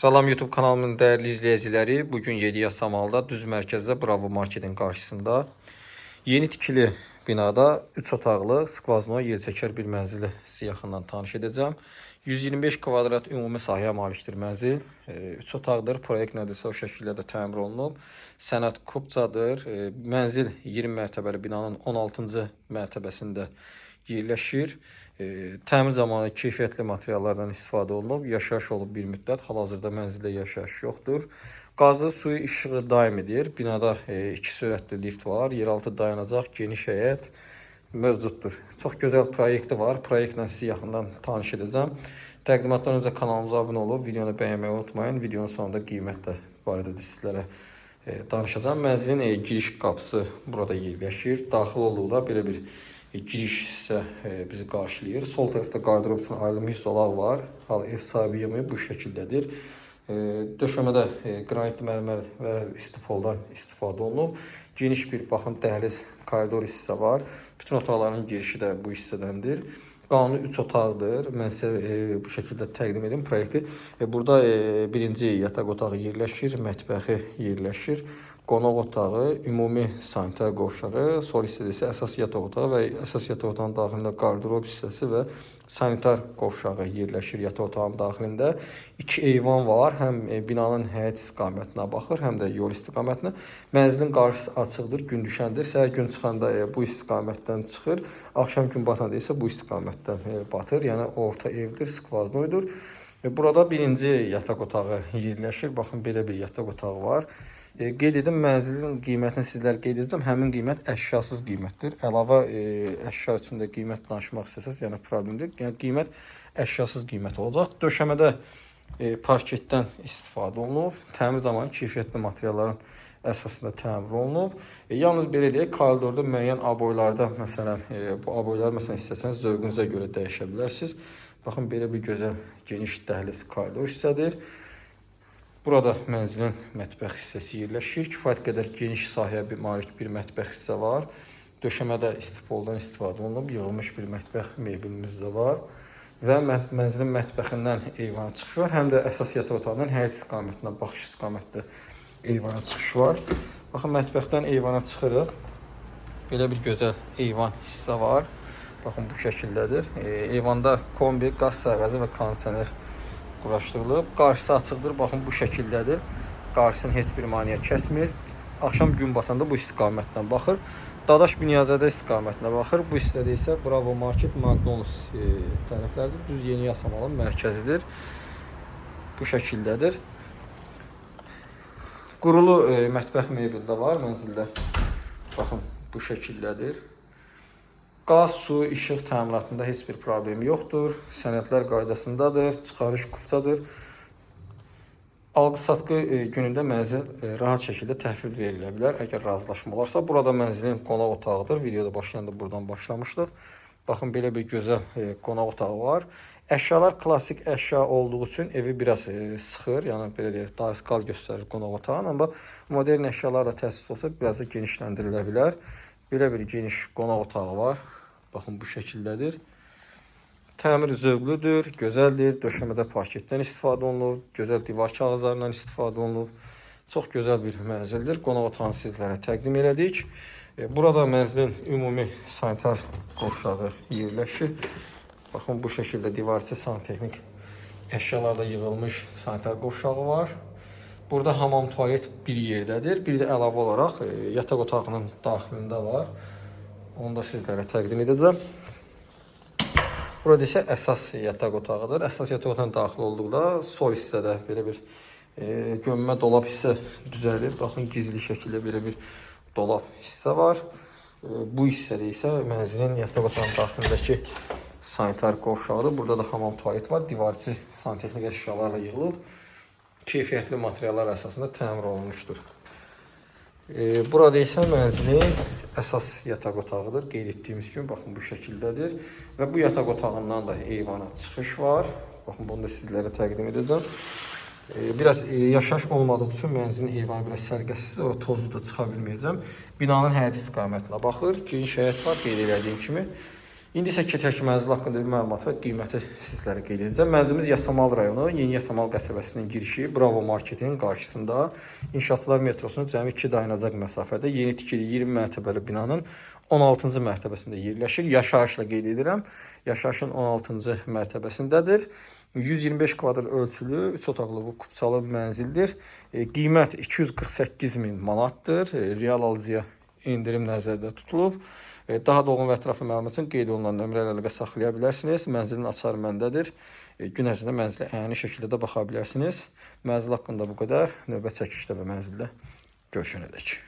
Salam YouTube kanalımın değerli izleyicileri. Bugün Yediyasamal'da düz mərkəzdə Bravo Marketin qarşısında yeni tikili binada 3 otaqlı skvazno yerçəkər bir mənzili sizi yaxından tanış edəcəm. 125 kvadrat ümumi sahəyə malikdir mənzil. 3 otaqdır. Proyekt nədirsə o şəkildə də təmir olunub. Sənəd kubcadır. Mənzil 20 mərtəbəli binanın 16-cı mərtəbəsində yerləşir. Təmir zamanı keyfiyyətli materiallardan istifadə olunub. Yaşayış olub bir müddət. Hal-hazırda mənzildə yaşayış yoxdur. Qazı, suyu, işığı daimidir. Binada 2 sürətli lift var. Yeraltı dayanacaq, geniş həyət mövcuddur. Çox gözəl proyekti var. Proyektlə sizi yaxından tanış edəcəm. Təqdimatdan öncə kanalımıza abunə olub, videonu bəyənməyi unutmayın. Videonun sonunda qiymətlə barədə də sizlərə danışacağım. Mənzilin giriş qapısı burada yerləşir. Daxil olduqda belə bir giriş hissə bizi qarşılayır. Sol tərəfdə qardırop üçün ayrılmış zolaq var. Hal ev sahibi yemeği bu şəkildədir. Döşəmədə qranit mərmər və istifoldan istifadə olunub. Geniş bir baxın dəhliz, koridor hissə var. Bütün otaqların girişi də bu hissədəndir. Qanuni 3 otaqdır. Mən sizə bu şəkildə təqdim edim proyekti. Burada birinci yataq otağı yerləşir, mətbəxi yerləşir. Qonaq otağı, ümumi sanitar qovşağı, sol hissədə isə əsas yataq otağı və əsas yataq otağının daxilində qardırop hissəsi və sanitar qovşağı yerləşir yataq otağının daxilində. 2 eyvan var. Həm binanın həyət istiqamətinə baxır, həm də yol istiqamətinə. Mənzilin qarşısı açıqdır, gün düşəndir. Səhər gün çıxanda bu istiqamətdən çıxır. Axşam gün batanda isə bu istiqamətdən batır. Yəni orta evdir, skvaznoydur. Burada birinci yataq otağı yerləşir. Baxın, belə bir yataq otağı var. Qeyd edim, mənzilin qiymətini sizlər qeyd edəcəm. Həmin qiymət əşyasız qiymətdir. Əlavə əşya üçün də qiymət danışmaq istəsəz, yəni problemdir. Yəni qiymət əşyasız qiymət olacaq. Döşəmədə parketdən istifadə olunub. Təmir zamanı keyfiyyətli materialların əsasında təmir olunub. Yalnız belə deyək, koridorda müəyyən aboylarda, məsələn, bu aboyları məsələn istəsəniz zövqünüzə görə dəyişə bilərsiniz. Baxın, belə bir gözəl geniş dəhliz koridor hissədir. Burada mənzilin mətbəx hissəsi yerləşir. Kifayət qədər geniş sahəyə malik bir mətbəx hissə var. Döşəmədə istifoldan istifadə olunub. Yığılmış bir mətbəx mebelimiz də var. Və mənzilin mətbəxindən eyvana çıxış var. Həm də əsas yataq otağından həyət istiqamətinə, baxış istiqamətdə eyvana çıxış var. Baxın, mətbəxdən eyvana çıxırıq. Belə bir gözəl eyvan hissə var. Baxın, bu şəkildədir. Eyvanda kombi, qaz sərqəzi və kondisioner quraşdırılıb. Qarşısı açıqdır. Baxın, bu şəkildədir. Qarşısını heç bir maneə kəsmir. Axşam gün batanda bu istiqamətdən baxır. Dadaş Biniyazədə istiqamətinə baxır. Bu hissədə isə Bravo Market, McDonald's tərəflərdir. Düz Yeniyasamalın mərkəzidir. Bu şəkildədir. Qurulu mətbəx mebel də var mənzildə. Baxın, bu şəkildədir. Qaz, su, işıq təminatında heç bir problem yoxdur. Sənədlər qaydasındadır, çıxarış kupçadır. Alqı-satqı günündə mənzil rahat şəkildə təhvil verilə bilər, əgər razılaşma olarsa. Burada mənzilin qonaq otağıdır. Videoda başlayanda buradan başlamışdıq. Baxın, belə bir gözəl qonaq otağı var. Əşyalar klassik əşya olduğu üçün evi biraz sıxır. Yəni, belə deyək, dariskal göstərir qonaq otağını. Amma modern əşyalarla təsis olsa, biraz da genişləndirilə bilər. Belə bir geniş qonaq otağı var. Baxın, bu şəkildədir. Təmir zövqlüdür, gözəldir. Döşəmədə parketdən istifadə olunur. Gözəl divar kağızlarından istifadə olunur. Çox gözəl bir mənzildir. Qonaq otağını sizlərə təqdim elədik. Burada mənzilin ümumi sanitar qovşağı yerləşir. Baxın, bu şəkildə divarçı santexnik əşyalarda yığılmış sanitar qovşağı var. Burada hamam, tualet bir yerdədir. Bir də əlavə olaraq yataq otağının daxilində var. Onu da sizlərə təqdim edəcəm. Burada isə əsas yataq otağıdır. Əsas yataq otağına daxil olduqda sol hissədə belə bir gömmə dolab hissə düzəlir. Baxın, gizli şəkildə belə bir dolab hissə var. Bu hissədə isə mənzilin yataq otağının daxilindəki sanitar qovşağıdır. Burada da hamam, tualet var. Divarçı santexnik əşyalarla yığılıb. Keyfiyyətli materiallar əsasında təmir olunmuşdur. Burada isə mənzilin əsas yataq otağıdır. Qeyd etdiyimiz kimi, baxın, bu şəkildədir. Və bu yataq otağından da eyvana çıxış var. Baxın, bunu da sizlərə təqdim edəcəm. Biraz yaşayış olmadığı üçün mənzilin eyvanı biraz sərgəsiz, orada tozlu da çıxa bilməyəcəm. Binanın həyət istiqamətinə baxır. Geniş həyət var, qeyd elədiyim kimi. İndi isə keçək mənzil haqqında bir məlumat və qiyməti sizlərə qeyd edəcəm. Mənzilimiz Yasamal rayonu, Yeni Yasamal qəsəbəsinin girişi, Bravo marketinin qarşısında. İnşaatçılar metrosunun cəmi 2 dayanacaq məsafədə yeni tikili 20 mərtəbəli binanın 16-cı mərtəbəsində yerləşir. Yaşayışla qeyd edirəm. Yaşayışın 16-cı mərtəbəsindədir. 125 kvadrat ölçülü, 3 otaqlı bu kupçalı mənzildir. Qiymət 248.000 manatdır. Real alıcıya indirim nəzərdə tutulub. Daha dolğun və ətraflı məlumat üçün qeyd olunan nömrələrlə əlaqə saxlaya bilərsiniz. Mənzilin açarı məndədir. Gün ərzində mənzilə əyani şəkildə də baxa bilərsiniz. Mənzil haqqında bu qədər. Növbət çəkilişdə və mənzildə görüşənədək.